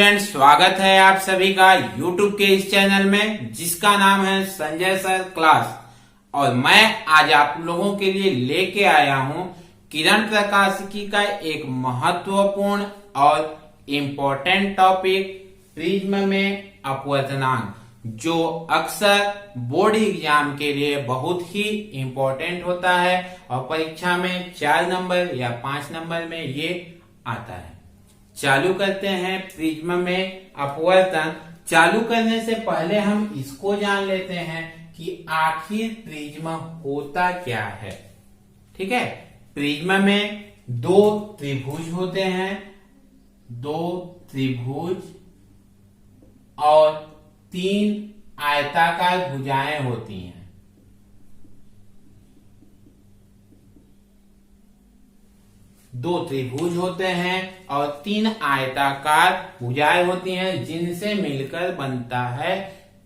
Students, स्वागत है आप सभी का YouTube के इस चैनल में जिसका नाम है संजय सर क्लास। और मैं आज आप लोगों के लिए लेके आया हूं किरण प्रकाशिकी का एक महत्वपूर्ण और इम्पोर्टेंट टॉपिक प्रिज्म में अपवर्तनांक, जो अक्सर बोर्ड एग्जाम के लिए बहुत ही इम्पोर्टेंट होता है और परीक्षा में 4 नंबर या 5 नंबर में ये आता है। चालू करते हैं प्रिज्म में अपवर्तन। चालू करने से पहले हम इसको जान लेते हैं कि आखिर प्रिज्म होता क्या है। ठीक है, प्रिज्म में 2 त्रिभुज होते हैं, 2 त्रिभुज और 3 आयताकार भुजाएं होती हैं। दो त्रिभुज होते हैं और 3 आयताकार भुजाएं होती हैं जिनसे मिलकर बनता है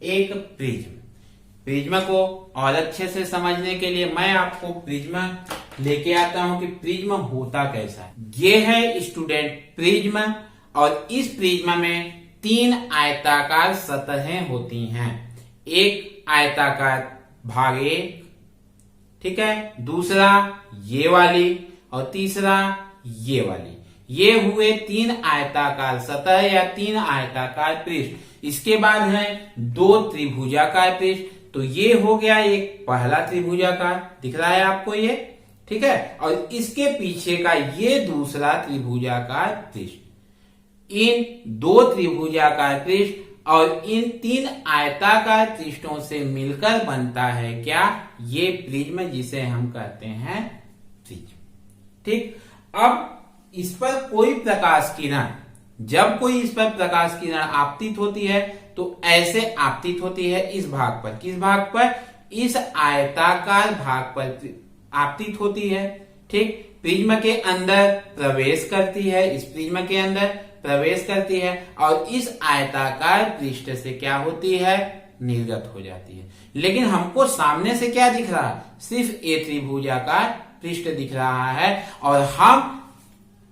एक प्रिज्म। प्रिज्म को और अच्छे से समझने के लिए मैं आपको प्रिज्म लेके आता हूं कि प्रिज्म होता कैसा है। ये है स्टूडेंट प्रिज्म, और इस प्रिज्म में 3 आयताकार सतहें होती हैं। एक आयताकार भाग 1, ठीक है, दूसरा ये वाली और तीसरा ये वाली। ये हुए 3 आयताकार सतह या 3 आयताकार पृष्ठ। इसके बाद है 2 त्रिभुजाकार पृष्ठ। तो ये हो गया एक पहला त्रिभुजाकार, दिख रहा है आपको ये, ठीक है। और इसके पीछे का ये दूसरा त्रिभुजाकार पृष्ठ। इन 2 त्रिभुजाकार पृष्ठ और इन 3 आयताकार पृष्ठों से मिलकर बनता है क्या? ये प्रिज्म, जिसे हम कहते हैं प्रिज्म। ठीक, अब इस पर कोई प्रकाश किरण, जब कोई इस पर प्रकाश किरण आपतित होती है तो ऐसे आपतित होती है इस भाग पर। किस भाग पर? इस आयताकार भाग पर आपतित होती है। ठीक, प्रिज्म के अंदर प्रवेश करती है, इस प्रिज्म के अंदर प्रवेश करती है और इस आयताकार पृष्ठ से क्या होती है? निर्गत हो जाती है। लेकिन हमको सामने से क्या दिख रहा है? सिर्फ ए त्रिभुजाकार पृष्ठ दिख रहा है। और हम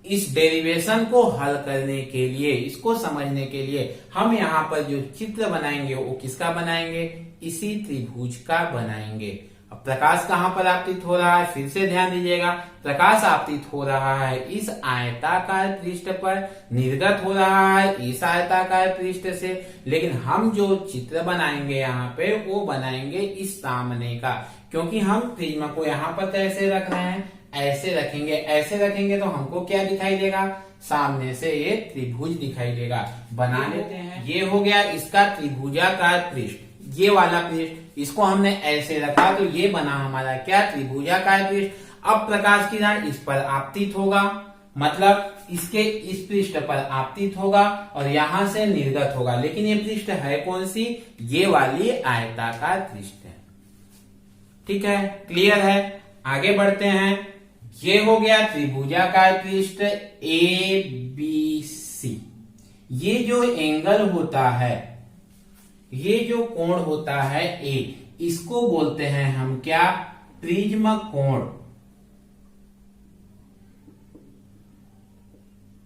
इस डेरिवेशन को हल करने के लिए, इसको समझने के लिए हम यहाँ पर जो चित्र बनाएंगे वो किसका बनाएंगे? इसी त्रिभुज का बनाएंगे। अब प्रकाश कहाँ पर आपतित हो रहा है? फिर से ध्यान दीजिएगा, प्रकाश आपतित हो रहा है इस आयताकार पृष्ठ पर, निर्गत हो रहा है इस आयताकार पृष्ठ से। लेकिन हम जो चित्र बनाएंगे यहाँ पे वो बनाएंगे इस सामने का, क्योंकि हम प्रिज्म को यहाँ पर कैसे रख रहे हैं? ऐसे रखेंगे। ऐसे रखेंगे तो हमको क्या दिखाई देगा? सामने से ये त्रिभुज दिखाई देगा। बना लेते हैं। ये हो गया इसका त्रिभुजाकार पृष्ठ, ये वाला पृष्ठ, इसको हमने ऐसे रखा तो ये बना हमारा क्या? त्रिभुजाकार पृष्ठ। अब प्रकाश किरण इस पर आपतित होगा, मतलब इसके इस पृष्ठ पर आपतित होगा और यहां से निर्गत होगा। लेकिन ये पृष्ठ है कौन सी? ये वाली आयताकार पृष्ठ है। ठीक है, क्लियर है। आगे बढ़ते हैं। ये हो गया त्रिभुजाकार पृष्ठ ABC। ये जो एंगल होता है, ये जो कोण होता है A, इसको बोलते हैं हम क्या? प्रिज्म कोण।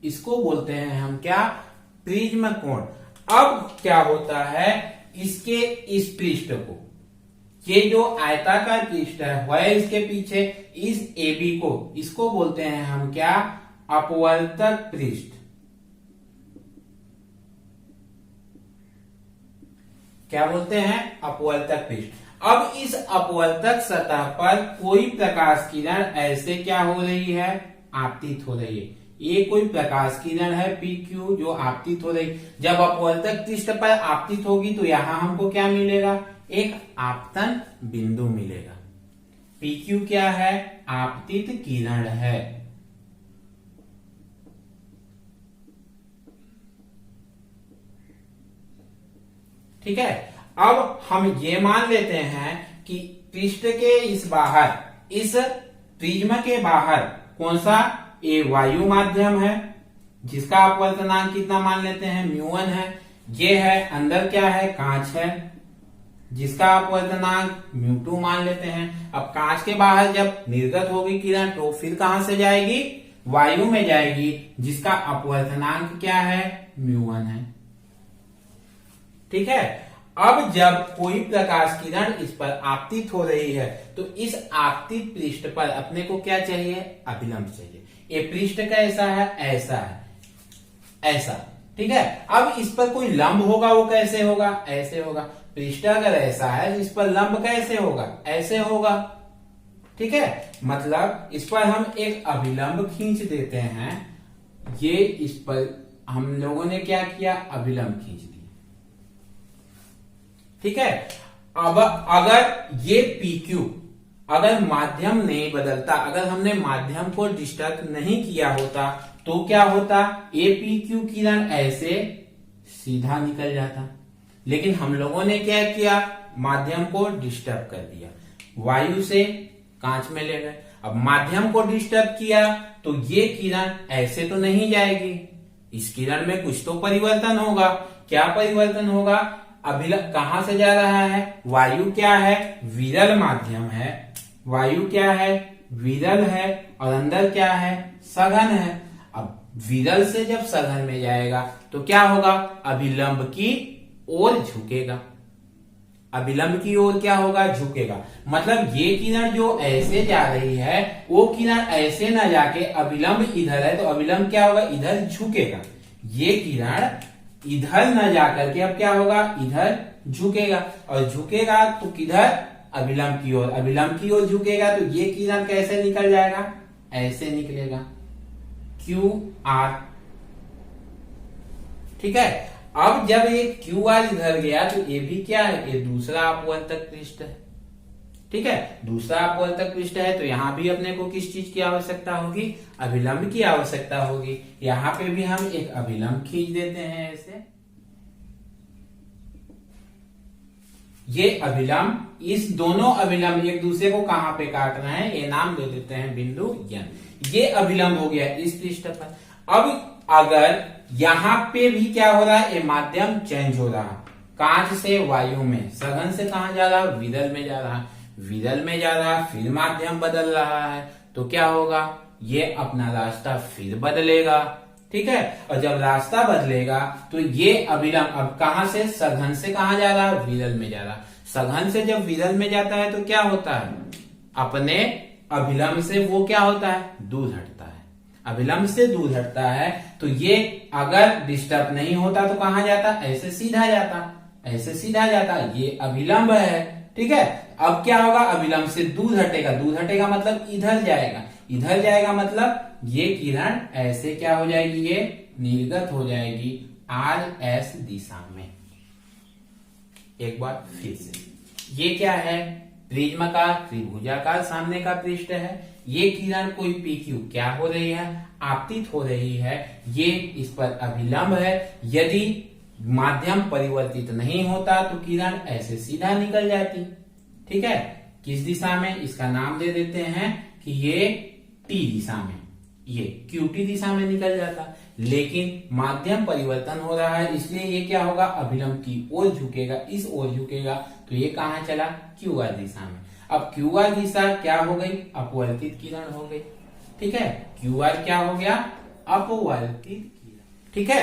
इसको बोलते हैं हम क्या? प्रिज्म कोण। अब क्या होता है? इसके इस पृष्ठ को, ये जो आयताकार पृष्ठ है वह इसके पीछे, इस AB को, इसको बोलते हैं हम क्या? अपवर्तक पृष्ठ। क्या बोलते हैं? अपवर्तक पृष्ठ। अब इस अपवर्तक सतह पर कोई प्रकाश किरण ऐसे क्या हो रही है? आपतित हो रही है। ये कोई प्रकाश किरण है PQ जो आपतित हो रही। जब अपवर्तक पृष्ठ पर आपतित होगी तो यहां हमको क्या मिलेगा? एक आपतन बिंदु मिलेगा। PQ क्या है? आपतित किरण है। ठीक है, अब हम ये मान लेते हैं कि पृष्ठ के इस बाहर, इस प्रिज्म के बाहर कौन सा? ए वायु माध्यम है, जिसका अपवर्तनांक कितना मान लेते हैं? μ1 है। ये है, अंदर क्या है? कांच है, जिसका अपवर्तनांक μ2 मान लेते हैं। अब कांच के बाहर जब निर्गत होगी किरण तो फिर कहां से जाएगी? वायु में जाएगी जिसका अपवर्तनांक क्या है, μ1 है। ठीक है। अब जब कोई प्रकाश किरण इस पर आपतित हो रही है तो इस आपतित पृष्ठ पर अपने को क्या चाहिए, अभिलंब चाहिए। ये पृष्ठ कैसा है, ऐसा है, ऐसा। ठीक है। अब इस पर कोई लंब होगा, वो कैसे होगा, ऐसे होगा। पृष्ठ अगर ऐसा है तो इस पर लंब कैसे होगा, ऐसे होगा। ठीक है। मतलब इस पर हम एक अभिलंब खींच देते हैं। ये इस पर हम लोगों ने क्या किया, अभिलंब खींच दिया। ठीक है। अब अगर ये PQ अगर माध्यम नहीं बदलता, अगर हमने माध्यम को डिस्टर्ब नहीं किया होता तो क्या होता, ये PQ किरण ऐसे सीधा निकल जाता। लेकिन हम लोगों ने क्या किया, माध्यम को डिस्टर्ब कर दिया, वायु से कांच में ले गए। अब माध्यम को डिस्टर्ब किया तो ये किरण ऐसे तो नहीं जाएगी, इस किरण में कुछ तो परिवर्तन होगा। क्या परिवर्तन होगा, अभिलंब कहां से जा रहा है, वायु क्या है, विरल माध्यम है, वायु क्या है, विरल है, और अंदर क्या है, सघन है। अब विरल से जब सघन में जाएगा तो क्या होगा, अभिलंब की ओर झुकेगा। अभिलंब की ओर क्या होगा, झुकेगा। मतलब ये किरण जो ऐसे जा रही है वो किरण ऐसे ना जाके, अभिलंब इधर है तो अभिलंब क्या होगा, इधर झुकेगा। ये किरण इधर न जाकर के अब क्या होगा, इधर झुकेगा, और झुकेगा तो किधर, अभिलंब की ओर। अभिलंब की ओर झुकेगा तो ये किरण कैसे निकल जाएगा, ऐसे निकलेगा, QR। ठीक है। अब जब ये QR इधर गया तो ये भी क्या है, ये दूसरा अपवर्तक पृष्ठ है। ठीक है। दूसरा अपवर्तक पृष्ठ है तो यहां भी अपने को किस चीज की आवश्यकता होगी, अभिलंब की आवश्यकता होगी। यहां पे भी हम एक अभिलंब खींच देते हैं ऐसे। ये अभिलंब, इस दोनों अभिलंब एक दूसरे को कहां पे काट रहे हैं, ये नाम दे देते हैं बिंदु N। ये अभिलंब हो गया इस पृष्ठ पर। अब अगर यहां पे भी क्या हो रहा है, ये माध्यम चेंज हो रहा है, कांच से वायु में, सघन से कहां जा रहा है, विरल में जा रहा है, विरल में जा रहा है, फिर माध्यम बदल रहा है तो क्या होगा, ये अपना रास्ता फिर बदलेगा। ठीक है। और जब रास्ता बदलेगा तो ये अभिलंब अब कहां से, सघन से कहां जा रहा है, विरल में जा रहा है। सघन से जब विरल में जाता है तो क्या होता है, अपने अभिलंब से वो क्या होता है, दूर हटता है। अभिलंब से दूर हटता है तो ये अगर डिस्टर्ब नहीं होता तो कहां जाता, ऐसे सीधा जाता, ऐसे सीधा जाता। ये अभिलंब है। ठीक है। अब क्या होगा, अभिलंब से दूर हटेगा, दूर हटेगा मतलब इधर जाएगा, इधर जाएगा मतलब ये किरण ऐसे क्या हो जाएगी, ये निर्गत हो जाएगी RS दिशा में। एक बार फिर से, ये क्या है, प्रिज्माकार त्रिभुजाकार सामने का पृष्ठ है। ये किरण कोई PQ क्या हो रही है, आपतित हो रही है, ये इस पर अभिलंब है। यदि माध्यम परिवर्तित नहीं होता तो किरण ऐसे सीधा निकल जाती। ठीक है। किस दिशा में, इसका नाम दे देते हैं कि ये T दिशा में, ये QT दिशा में निकल जाता। लेकिन माध्यम परिवर्तन हो रहा है इसलिए ये क्या होगा, अभिलंब की ओर झुकेगा, इस ओर झुकेगा तो ये कहां चला, QR दिशा में। अब QR दिशा क्या हो गई, अपवर्तित किरण हो गई। ठीक है। QR क्या हो गया, अपवर्तित किरण। ठीक है।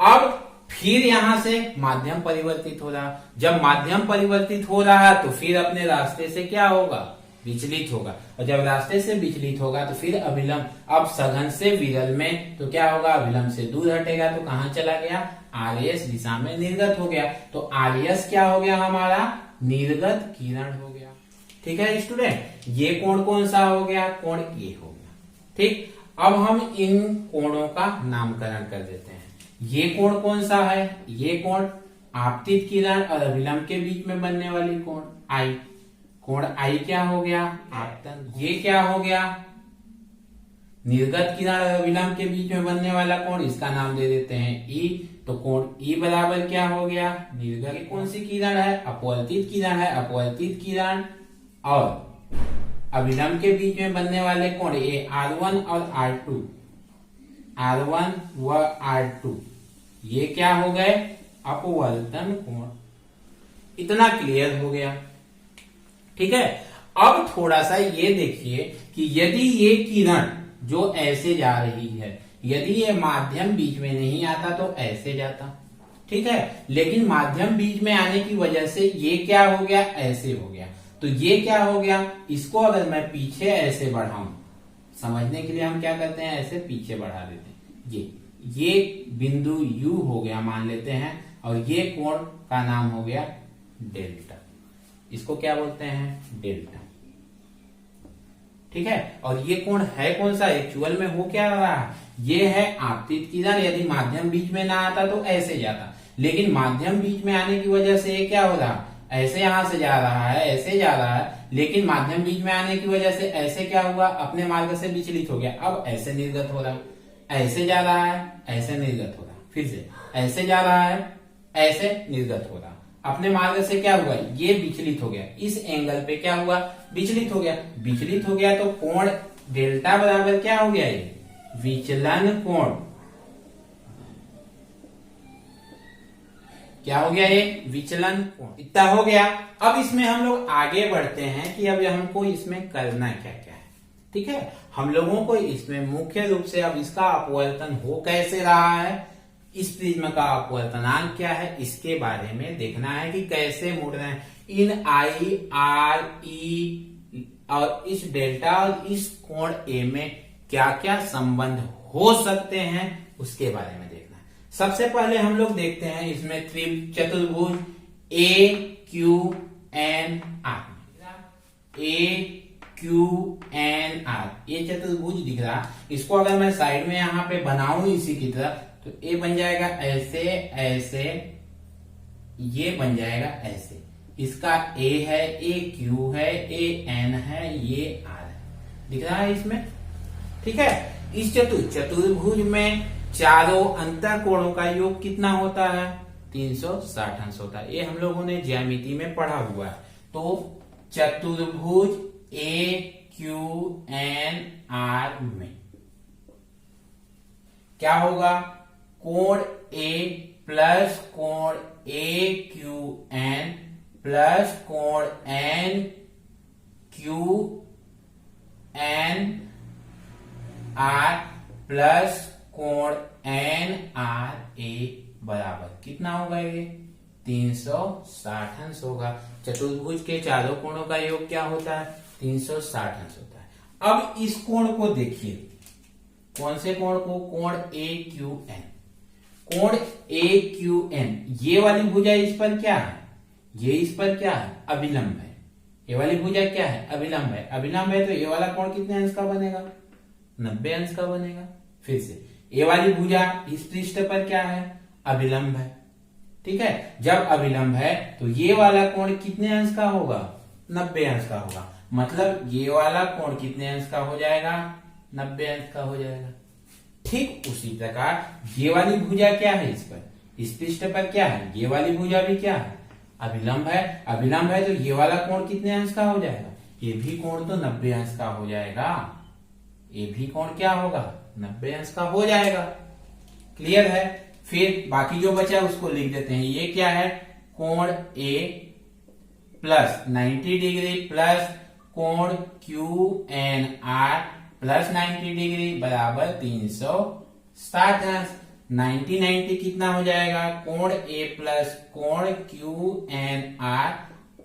अब फिर यहां से माध्यम परिवर्तित हो रहा, जब माध्यम परिवर्तित हो रहा तो फिर अपने रास्ते से क्या होगा, विचलित होगा, और जब रास्ते से विचलित होगा तो फिर अभिलंब, अब सघन से विरल में तो क्या होगा, अभिलंब से दूर हटेगा तो कहां चला गया, RS दिशा में निर्गत हो गया। तो RS क्या हो गया, हमारा निर्गत किरण हो गया। ठीक है स्टूडेंट। ये कोण कौन सा हो गया, कोण A हो गया। ठीक। अब हम इन कोणों का नामकरण कर देते हैं। ये कोण कौन सा है, ये कोण आपतित किरण और अभिलंब के बीच में बनने वाली कोण I। कोण I क्या हो गया, आपतन। ये क्या हो गया, निर्गत किरण और अभिलंब के बीच में बनने वाला कोण, इसका नाम दे देते हैं E। तो कोण E बराबर क्या हो गया, निर्गत। कौन सी किरण है, अपवर्तित किरण है। अपवर्तित किरण और अभिलंब के बीच में बनने वाले कोण ये R1 और R2, R1 व R2, ये क्या हो गए, अपवर्तन कोण। इतना क्लियर हो गया। ठीक है। अब थोड़ा सा ये देखिए कि यदि ये किरण जो ऐसे जा रही है। यदि ये माध्यम बीच में नहीं आता तो ऐसे जाता, ठीक है। लेकिन माध्यम बीच में आने की वजह से ये क्या हो गया, ऐसे हो गया। तो ये क्या हो गया, इसको अगर मैं पीछे ऐसे बढ़ाऊं, समझने के लिए हम क्या करते हैं, ऐसे पीछे बढ़ा देते हैं। ये बिंदु U हो गया मान लेते हैं, और ये कोण का नाम हो गया डेल्टा। इसको क्या बोलते हैं, डेल्टा, ठीक है। और ये कोण है कौन सा, एक्चुअल में हो क्या रहा है, ये है आपतित किरण। यदि माध्यम बीच में ना आता तो ऐसे जाता, लेकिन माध्यम बीच में आने की वजह से ये क्या हो रहा, ऐसे यहां से जा रहा है, ऐसे जा रहा है। लेकिन माध्यम बीच में आने की वजह से ऐसे क्या हुआ, अपने मार्ग से विचलित हो गया। अब ऐसे निर्गत हो रहा, ऐसे जा रहा है, ऐसे निर्गत हो रहा, फिर से ऐसे जा रहा है, ऐसे निर्गत हो रहा। अपने मार्ग से क्या हुआ, ये विचलित हो गया, इस एंगल पे क्या हुआ, विचलित हो गया। विचलित हो गया तो कोण डेल्टा बराबर क्या हो गया, ये विचलन कोण क्या हो गया, ये विचलन कोण। इतना हो गया। अब इसमें हम लोग आगे बढ़ते हैं कि अब हमको इसमें करना क्या क्या है, ठीक है। हम लोगों को इसमें मुख्य रूप से अब इसका अपवर्तन हो कैसे रहा है, इस प्रिज्म का अपवर्तनांक क्या है, इसके बारे में देखना है कि कैसे मुड़ रहे हैं। इन आई आर ई और इस डेल्टा और इस कोण ए में क्या क्या संबंध हो सकते हैं, उसके बारे में देखना है। सबसे पहले हम लोग देखते हैं इसमें चतुर्भुज ए Q N R. A Q N are, ये चतुर्भुज दिख रहा। इसको अगर मैं साइड में यहां पे बनाऊं इसी की तरह, तो ए बन जाएगा ऐसे ऐसे, ये बन जाएगा ऐसे। इसका ए है, ए क्यू है, ए एन है, ये आर है, दिख रहा है इसमें, ठीक है। इस चतुर्भुज में चारों अंतर कोणों का योग कितना होता है, 360 अंश होता है। ये हम लोगों ने ज्यामिति में पढ़ा हुआ है। तो चतुर्भुज ए क्यू एन आर में क्या होगा, कोण ए प्लस कोण ए क्यू एन प्लस कोण N Q N R plus कोण एन आर ए बराबर कितना होगा, ये 360 अंश होगा। चतुर्भुज के चारों कोणों का योग क्या होता है, 360 अंश होता है। अब इस कोण को देखिए, कौन से कोण को, कोण ए क्यू एन। कोण ए क्यू एन, ये वाली भुजा इस पर क्या है, ये इस पर क्या है, अभिलंब है। ये वाली भुजा क्या है, अभिलंब है। अभिलंब है तो ये वाला कोण कितने अंश का बनेगा, 90 अंश का बनेगा। फिर से ये वाली भुजा इस पृष्ठ पर क्या है, अभिलंब है, ठीक है। जब अभिलंब है तो ये वाला कोण कितने अंश का होगा, 90 अंश का होगा। मतलब ये वाला कोण कितने अंश का हो जाएगा, 90 अंश का हो जाएगा। ठीक उसी प्रकार ये वाली भुजा क्या है, इस पर, इस पृष्ठ पर क्या है, ये वाली भुजा भी क्या है, अभिलंब है। अभिलंब है तो ये वाला कोण कितने अंश का हो जाएगा, ये भी कोण तो 90 अंश का हो जाएगा। ये भी कोण क्या होगा, 90 अंश का हो जाएगा। क्लियर है। फिर बाकी जो बचा उसको लिख देते हैं। ये क्या है, कोण ए प्लस 90 डिग्री प्लस कोण Q N R plus 90 degree बराबर 360 अंश। 90 कितना हो जाएगा, कोण ए प्लस कोण क्यू एन आर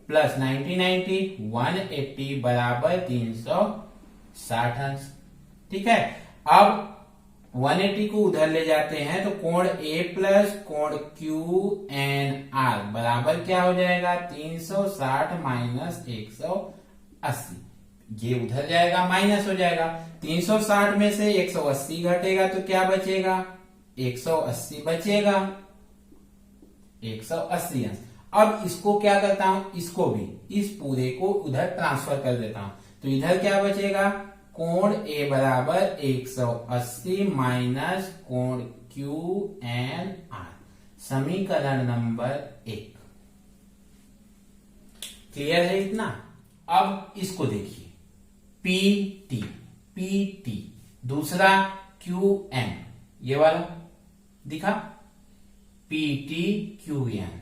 प्लस 90 180 बराबर 360 अंश, ठीक है। अब 180 को उधर ले जाते हैं तो कोण ए प्लस कोण क्यू एन आर बराबर क्या हो जाएगा, 360 माइनस 180। ये उधर जाएगा, माइनस हो जाएगा। 360 में से 180 घटेगा तो क्या बचेगा, 180 बचेगा, 180 अंश। अब इसको क्या करता हूं, इसको भी, इस पूरे को उधर ट्रांसफर कर देता हूं। तो इधर क्या बचेगा, कोण ए बराबर 180 माइनस कोण क्यू एन आर, समीकरण नंबर 1। क्लियर है इतना। अब इसको देखिए, पी टी दूसरा क्यू एन, ये वाला दिखा, पी टी क्यू एन,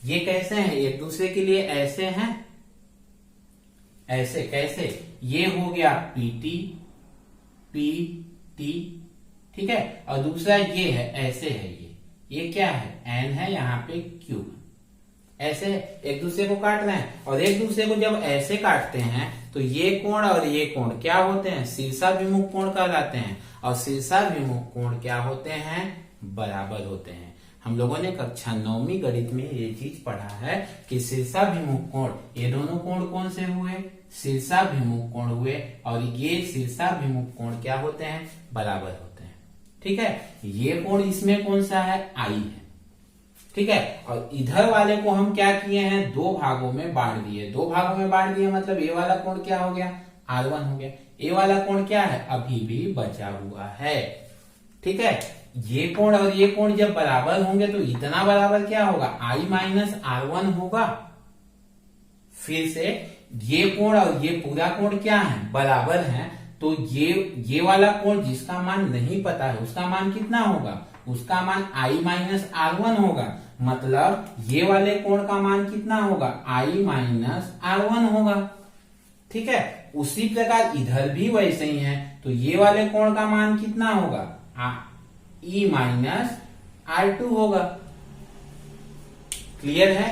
ये कैसे हैं, एक दूसरे के लिए ऐसे हैं, ऐसे कैसे, ये हो गया पीटी, पी टी, ठीक है। और दूसरा ये है, ऐसे है, ये क्या है, एन है, यहाँ पे क्यू, ऐसे एक दूसरे को काट रहे हैं। और एक दूसरे को जब ऐसे काटते हैं तो ये कोण और ये कोण क्या होते हैं, शीर्षाभिमुख कोण कहलाते हैं। और शीर्षाभिमुख कोण क्या होते हैं, बराबर होते हैं। हम लोगों ने कक्षा 9वीं गणित में ये चीज पढ़ा है कि शीर्षाभिमुख कोण, ये दोनों कोण कौन से हुए, शीर्षाभिमुख कोण हुए। और ये शीर्षाभिमुख कोण क्या होते हैं, बराबर होते हैं, ठीक है। ये कोण इसमें कौन सा है, आई है, ठीक है। और इधर वाले को हम क्या किए हैं, दो भागों में बांट दिए। दो भागों में बांट दिए मतलब ये वाला कोण क्या हो गया, R1 हो गया। ये वाला कोण क्या है, अभी भी बचा हुआ है, ठीक है। ये कोण और ये कोण जब बराबर होंगे तो इतना बराबर क्या होगा, I माइनस R1 होगा। फिर से ये कोण और ये पूरा कोण क्या है, बराबर है। तो ये वाला कोण जिसका मान नहीं पता है उसका मान कितना होगा, उसका मान I माइनस R1 होगा। मतलब ये वाले कोण का मान कितना होगा, I माइनस R1 होगा, ठीक है। उसी प्रकार इधर भी वैसे ही है, तो ये वाले कोण का मान कितना होगा, E माइनस R2 होगा। क्लियर है,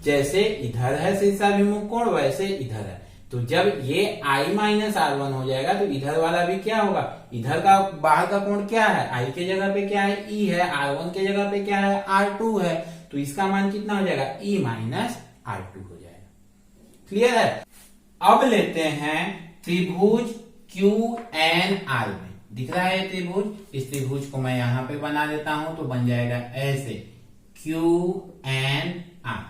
जैसे इधर है शीर्षाभिमुख कोण वैसे इधर है। तो जब ये I माइनस R1 हो जाएगा तो इधर वाला भी क्या होगा, इधर का बाहर का कोण क्या है, I के जगह पे क्या है, E है, R1 के जगह पे क्या है, R2 है। तो इसका मान कितना हो जाएगा, E माइनस R2 हो जाएगा। क्लियर है। अब लेते हैं त्रिभुज QNR में, दिख रहा है त्रिभुज। इस त्रिभुज को मैं यहां पे बना देता हूं तो बन जाएगा ऐसे QNR।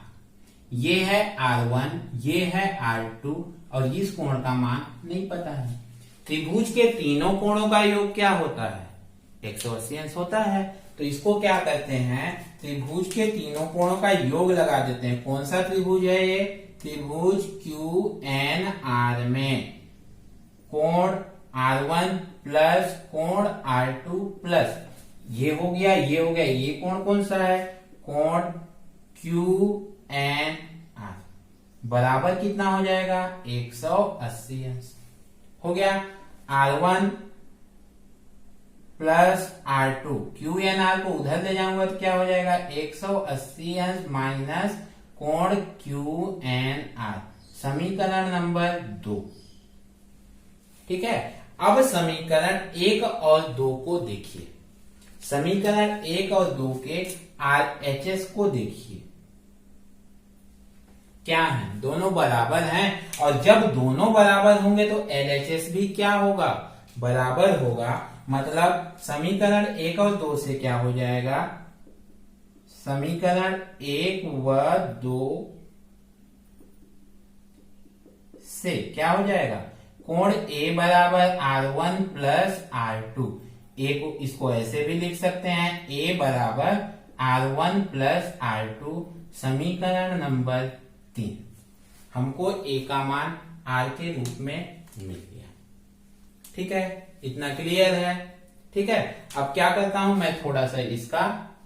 ये है R1, ये है R2 और इस कोण का मान नहीं पता है। त्रिभुज के तीनों कोणों का योग क्या होता है, 180 अंश होता है। तो इसको क्या करते हैं, त्रिभुज के तीनों कोणों का योग लगा देते हैं। कौन सा त्रिभुज है ये, त्रिभुज QNR में कोण R1 प्लस कोण R2 प्लस ये हो गया, ये हो गया, ये कोण कौन सा है, कोण QNR बराबर कितना हो जाएगा, 180 अंश हो गया। R1 प्लस R2, QNR को उधर ले जाऊंगा तो क्या हो जाएगा, 180 अंश माइनस कोण QNR, समीकरण नंबर 2, ठीक है। अब समीकरण 1 और 2 को देखिए। समीकरण 1 और 2 के RHS को देखिए, क्या है, दोनों बराबर हैं। और जब दोनों बराबर होंगे तो LHS भी क्या होगा, बराबर होगा। मतलब समीकरण 1 और 2 से क्या हो जाएगा, समीकरण 1 व 2 से क्या हो जाएगा, कोण A बराबर R1 प्लस R2। A को इसको ऐसे भी लिख सकते हैं, A बराबर R1 प्लस R2, समीकरण नंबर 3। हमको A का मान R के रूप में मिल गया, ठीक है। इतना क्लियर है, ठीक है। अब क्या करता हूं, मैं थोड़ा सा इसका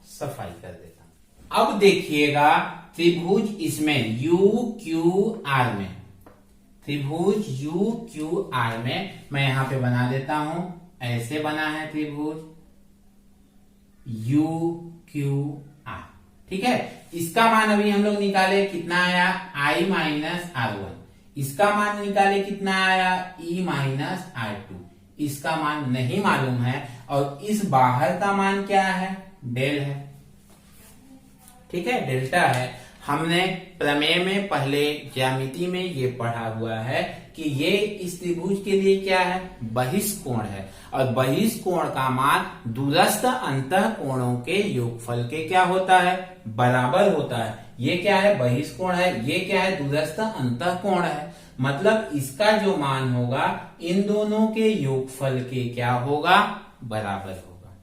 सफाई कर देता हूं। अब देखिएगा त्रिभुज इसमें UQR में, त्रिभुज UQR में मैं यहां पे बना देता हूं, ऐसे बना है त्रिभुज UQR, ठीक है। इसका मान अभी हम लोग निकाले, कितना आया, I माइनस R1। इसका मान निकाले, कितना आया, E माइनस R2। इसका मान नहीं मालूम है। और इस बाहर का मान क्या है, डेल है, ठीक है, डेल्टा है। हमने प्रमेय में पहले ज्यामिति में ये पढ़ा हुआ है कि ये इस त्रिभुज के लिए क्या है, बहिष्कोण है। और बहिष्कोण का मान दूरस्थ अंतः कोणों के योगफल के क्या होता है, बराबर होता है। ये क्या है, बहिष्कोण है, ये क्या है, दूरस्थ अंतः कोण है। मतलब इसका जो मान होगा इन दोनों के योगफल के क्या होगा, बराबर होगा।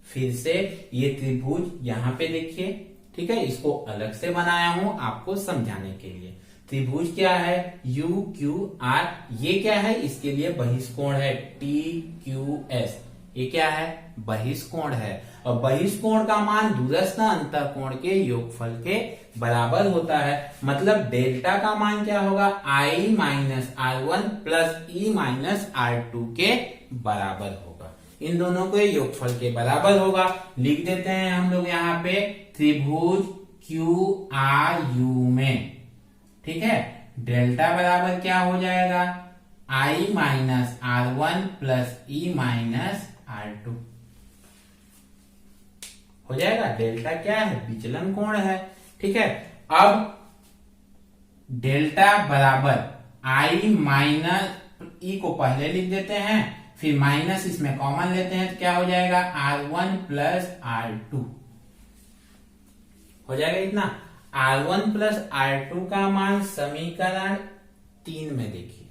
फिर से ये त्रिभुज यहां पे देखिए, ठीक है, इसको अलग से बनाया हूं आपको समझाने के लिए। त्रिभुज क्या है, UQR, ये क्या है, इसके लिए बहिष्कोण है TQS, ये क्या है, बहिष्कोण है। और बहिष्कोण का मान दूरस्थ अंतः कोण के योगफल के बराबर होता है। मतलब डेल्टा का मान क्या होगा, I minus R1 plus E minus R2 के बराबर होगा, इन दोनों के योगफल के बराबर होगा। लिख देते हैं हम लोग यहाँ पे त्रिभुज क्यू आर यू में, ठीक है। डेल्टा बराबर क्या हो जाएगा, I minus R1 plus E minus R2 हो जाएगा। डेल्टा क्या है, विचलन कोण है, ठीक है। अब डेल्टा बराबर I माइनस E को पहले लिख देते हैं, फिर माइनस इसमें कॉमन लेते हैं तो क्या हो जाएगा, R1 प्लस R2 हो जाएगा। इतना R1 प्लस R2 का मान समीकरण 3 में देखिए,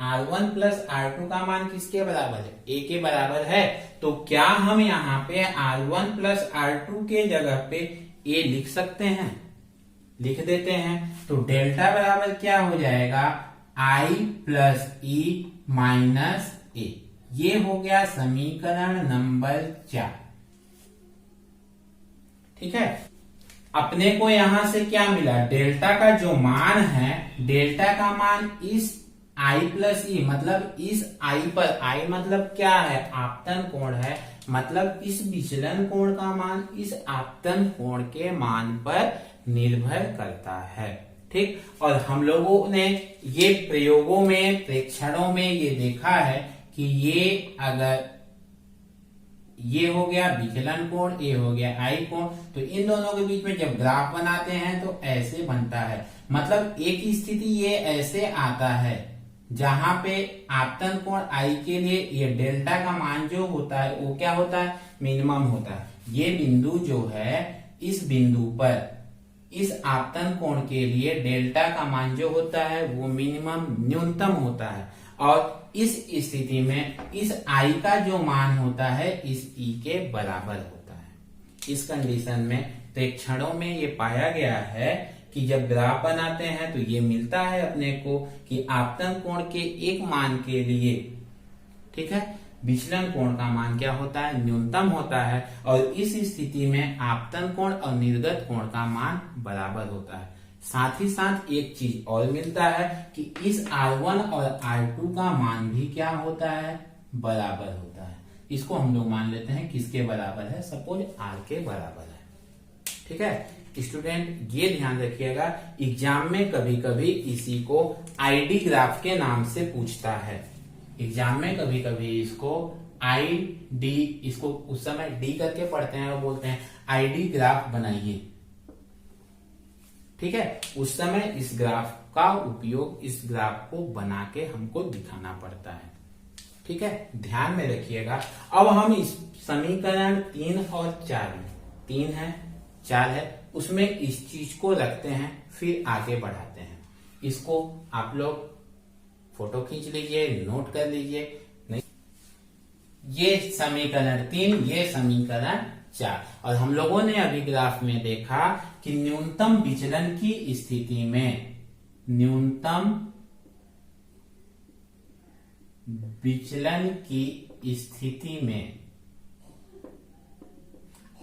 R1 प्लस R2 का मान किसके बराबर है, A के बराबर है। तो क्या हम यहाँ पे R1 प्लस R2 के जगह पे A लिख सकते हैं, लिख देते हैं। तो डेल्टा बराबर क्या हो जाएगा, I plus E minus A, ये हो गया समीकरण नंबर 4, ठीक है। अपने को यहां से क्या मिला, डेल्टा का जो मान है, डेल्टा का मान इस I प्लस ई मतलब इस I पर, I मतलब क्या है, आपतन कोण है, मतलब इस विचलन कोण का मान इस आपतन कोण के मान पर निर्भर करता है, ठीक। और हम लोगों ने ये प्रयोगों में, प्रेक्षणों में ये देखा है कि ये अगर ये हो गया विचलन कोण, ये हो गया I कोण, तो इन दोनों के बीच में जब ग्राफ बनाते हैं तो ऐसे बनता है। मतलब एक स्थिति ये ऐसे आता है जहां पे आपतन कोण I के लिए ये डेल्टा का मान जो होता है वो क्या होता है, मिनिमम होता है। ये बिंदु जो है, इस बिंदु पर इस आपतन कोण के लिए डेल्टा का मान जो होता है वो मिनिमम, न्यूनतम होता है। और इस स्थिति में इस I का जो मान होता है इस E के बराबर होता है। इस कंडीशन में प्रेक्षणों में ये पाया गया है कि जब ग्राफ बनाते हैं तो ये मिलता है अपने को कि आपतन कोण के एक मान के लिए, ठीक है, विचलन कोण का मान क्या होता है, न्यूनतम होता है। और इस स्थिति में आपतन कोण और निर्गत कोण का मान बराबर होता है। साथ ही साथ एक चीज और मिलता है कि इस R1 और R2 का मान भी क्या होता है, बराबर होता है। इसको हम लोग मान लेते हैं किसके बराबर है, सपोज R के बराबर है, ठीक है। स्टूडेंट ये ध्यान रखिएगा, एग्जाम में कभी कभी इसी को आईडी ग्राफ के नाम से पूछता है। एग्जाम में कभी कभी इसको आईडी, इसको उस समय डी करके पढ़ते हैं और बोलते हैं आईडी ग्राफ बनाइए, ठीक है। उस समय इस ग्राफ का उपयोग, इस ग्राफ को बना के हमको दिखाना पड़ता है, ठीक है, ध्यान में रखिएगा। अब हम इस समीकरण 3 और 4 में, 3 है 4 है, उसमें इस चीज को रखते हैं, फिर आगे बढ़ाते हैं। इसको आप लोग फोटो खींच लीजिए, नोट कर लीजिए। नहीं, ये समीकरण 3, ये समीकरण 4। और हम लोगों ने अभी ग्राफ में देखा कि न्यूनतम विचलन की स्थिति में, न्यूनतम विचलन की स्थिति में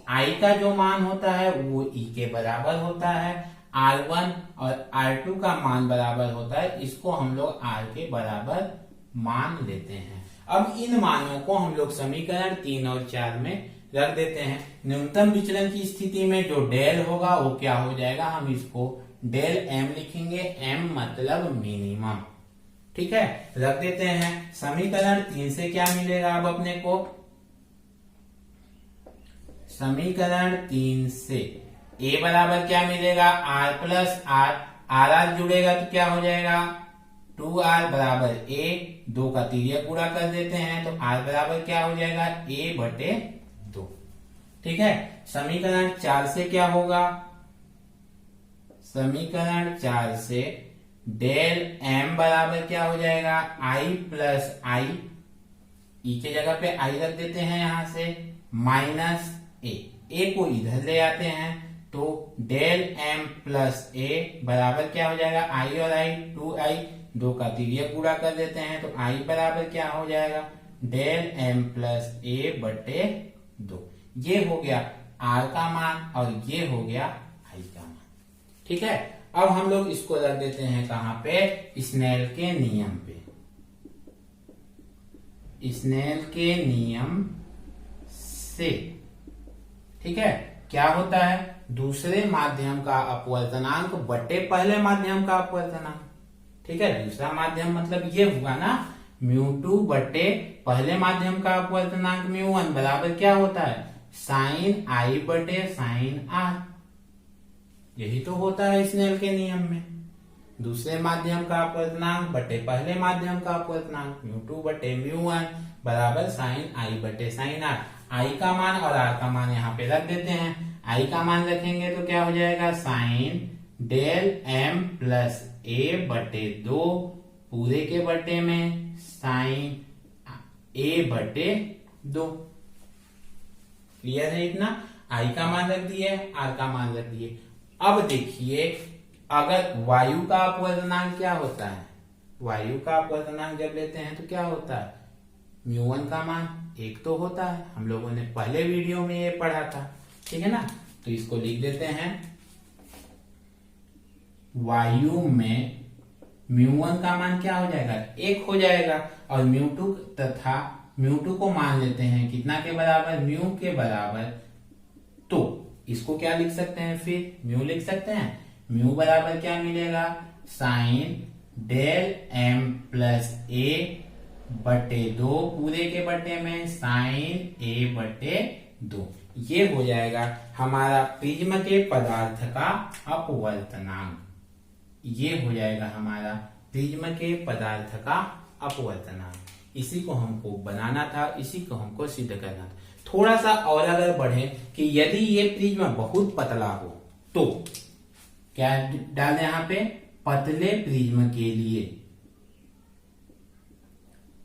I का जो मान होता है वो E के बराबर होता है, R1 और R2 का मान बराबर होता है। इसको हम लोग R के बराबर मान लेते हैं। अब इन मानों को हम लोग समीकरण 3 और 4 में रख देते हैं। न्यूनतम विचलन की स्थिति में जो डेल होगा वो क्या हो जाएगा, हम इसको डेल M लिखेंगे, M मतलब मिनिमम, ठीक है, रख देते हैं। समीकरण 3 से क्या मिलेगा अब अपने को, समीकरण 3 से A बराबर क्या मिलेगा, R प्लस R जुड़ेगा तो क्या हो जाएगा 2R बराबर A, 2 का तिर्यक गुणा कर देते हैं तो R बराबर क्या हो जाएगा A बटे 2, ठीक है। समीकरण 4 से क्या होगा, समीकरण 4 से डेल M बराबर क्या हो जाएगा I प्लस I, E के जगह पे I रख देते हैं यहां से, माइनस A को इधर ले आते हैं तो डेल M प्लस A बराबर क्या हो जाएगा I और I 2I, 2 का तिर्यक गुणा कर देते हैं तो I बराबर क्या हो जाएगा डेल M प्लस A बटे 2। ये हो गया R का मान और ये हो गया I का मान, ठीक है। अब हम लोग इसको रख देते हैं कहां पे, स्नेल के नियम पे। स्नेल के नियम से, ठीक है, क्या होता है, दूसरे माध्यम का अपवर्तनांक बटे पहले माध्यम का अपवर्तनांक, ठीक है। दूसरा माध्यम मतलब ये हुआ ना μ2 बटे पहले माध्यम का अपवर्तनांक μ1 बराबर क्या होता है, साइन आई बटे साइन आर। यही तो होता है स्नेल के नियम में, दूसरे माध्यम का अपवर्तनांक बटे पहले माध्यम का अपवर्तनांक μ2 बटे μ1 बराबर साइन आई बटे साइन आर। आई का मान और आर का मान यहाँ पे रख देते हैं। आई का मान रखेंगे तो क्या हो जाएगा, साइन डेल एम प्लस ए बटे 2 पूरे के बटे में साइन ए बटे 2। क्लियर है इतना। आई का मान रख दिए, आर का मान रख दिए। अब देखिए अगर वायु का अपवर्तनांक क्या होता है, वायु का अपवर्तनांक जब लेते हैं तो क्या होता है, μ1 का मान 1 तो होता है, हम लोगों ने पहले वीडियो में ये पढ़ा था, ठीक है ना। तो इसको लिख देते हैं, वायु में μ1 का मान क्या हो जाएगा, 1 हो जाएगा, और μ2 तथा μ2 को मान लेते हैं कितना के बराबर, म्यू के बराबर। तो इसको क्या लिख सकते हैं, फिर म्यू लिख सकते हैं। म्यू बराबर क्या मिलेगा, साइन डेल एम प्लस ए बटे 2 पूरे के बटे में साइन ए बटे 2। ये हो जाएगा हमारा प्रिज्म के पदार्थ का अपवर्तनांक। ये हो जाएगा हमारा प्रिज्म के पदार्थ का अपवर्तनांक। इसी को हमको बनाना था, इसी को हमको सिद्ध करना था। थोड़ा सा और अगर बढ़े कि यदि ये प्रिज्म बहुत पतला हो तो क्या डालें यहाँ पे, पतले प्रिज्म के लिए,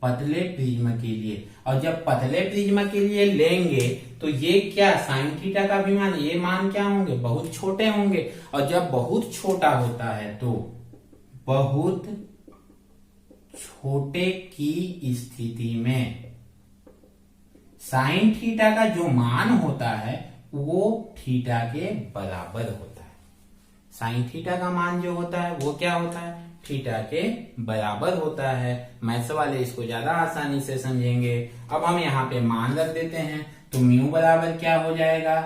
पतले प्रिज्म के लिए। और जब पतले प्रिज्म के लिए लेंगे तो ये क्या, साइन थीटा का भी मान, ये मान क्या होंगे, बहुत छोटे होंगे। और जब बहुत छोटा होता है तो बहुत छोटे की स्थिति में साइन थीटा का जो मान होता है वो थीटा के बराबर होता है। साइन थीटा का मान जो होता है वो क्या होता है, थीटा के बराबर होता है। मैथ्स वाले इसको ज्यादा आसानी से समझेंगे। अब हम यहाँ पे मान रख देते हैं, तो म्यू बराबर क्या हो जाएगा,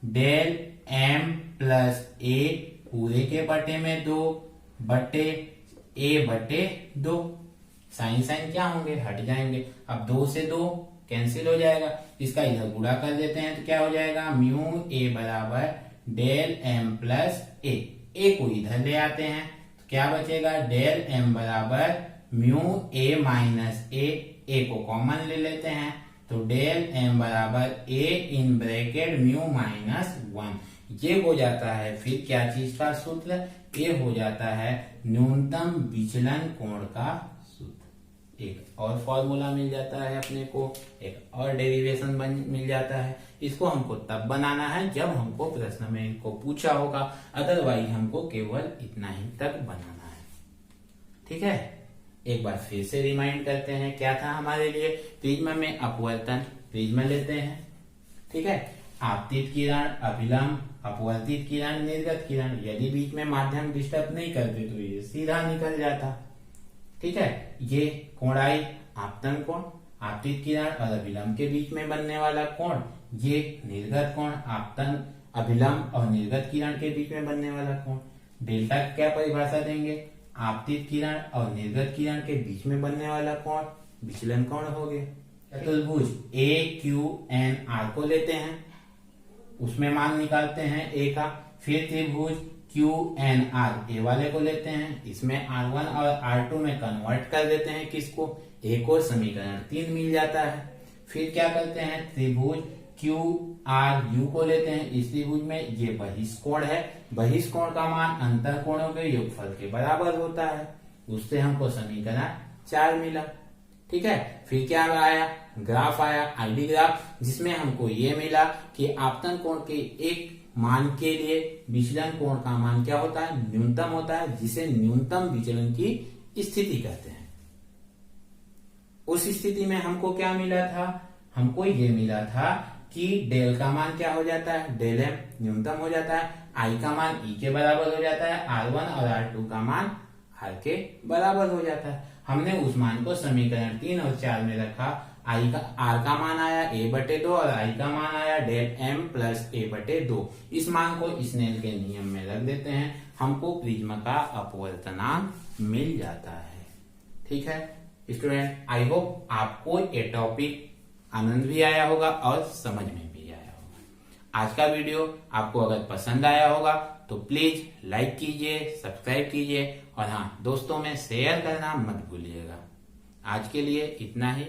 डेल एम प्लस ए पूरे के बटे में 2 बटे ए बटे 2। साइन साइन क्या होंगे, हट जाएंगे। अब 2 से 2 कैंसिल हो जाएगा, इसका इधर गुणा कर देते हैं तो क्या हो जाएगा, म्यू ए बराबर डेल एम प्लस ए को इधर ले आते हैं तो क्या बचेगा, डेल एम बराबर म्यू ए माइनस ए को कॉमन ले लेते हैं तो डेल एम बराबर ए इन ब्रैकेट म्यू माइनस 1। ये हो जाता है फिर क्या चीज का सूत्र, ये हो जाता है न्यूनतम विचलन कोण का सूत्र। एक और फॉर्मूला मिल जाता है अपने को, एक और डेरिवेशन मिल जाता है। इसको हमको तब बनाना है जब हमको प्रश्न में इनको पूछा होगा, अदरवाइज हमको केवल इतना ही तक बनाना है। ठीक है, एक बार फिर से रिमाइंड करते हैं क्या था हमारे लिए। प्रिज्म में अपवर्तन, प्रिज्म लेते हैं, ठीक है, आपतित किरण, अभिलंब, अपवर्तित किरण, निर्गत किरण। यदि बीच में माध्यम डिस्टर्ब नहीं करते तो ये सीधा निकल जाता। ठीक है, ये कोणाई आपतन कोण, आपतित किरण और अभिलंब के बीच में बनने वाला कोण, ये निर्गत कोण, आपतन, अभिलंब और निर्गत किरण के बीच में बनने वाला कोण। डेल्टा क्या परिभाषा देंगे, आपतित किरण और निर्गत किरण के बीच में बनने वाला कोण विचलन कोण हो गया। चतुर्भुज ए क्यू एन आर को लेते हैं, उसमें मान निकालते हैं ए का। फिर त्रिभुज क्यू एन आर ए वाले को लेते हैं, इसमें R1 और R2 में कन्वर्ट कर देते हैं किसको, ए को। समीकरण 3 मिल जाता है। फिर क्या करते हैं, त्रिभुज क्यू आर यू को लेते हैं। इस त्रिभुज में ये बहिष्कोण है, बहिष्कोण का मान अंतर कोणों के योगफल के बराबर होता है, उससे हमको समीकरण 4 मिला। ठीक है, फिर क्या आया, ग्राफ आया, आईडी ग्राफ, जिसमें हमको ये मिला कि आपतन कोण के एक मान के लिए विचलन कोण का मान क्या होता है, न्यूनतम होता है, जिसे न्यूनतम विचलन की स्थिति कहते हैं। उस स्थिति में हमको क्या मिला था, हमको ये मिला था कि डेल का मान क्या हो जाता है, डेल एम न्यूनतम हो जाता है, आई का मान ई के बराबर हो जाता है, R1 और R2 का मान आर के बराबर हो जाता है। हमने उस मान को समीकरण 3 और 4 में रखा। आई का आर का मान आया a/2 और आई का मान आया डेल m प्लस a/2। इस मान को स्नेल के नियम में रख देते हैं, हमको प्रिज्म का अपवर्तनांक मिल जाता है। ठीक है स्टूडेंट, आई होप आपको ये टॉपिक आनंद भी आया होगा और समझ में भी आया होगा। आज का वीडियो आपको अगर पसंद आया होगा तो प्लीज लाइक कीजिए, सब्सक्राइब कीजिए और हाँ, दोस्तों में शेयर करना मत भूलिएगा। आज के लिए इतना ही।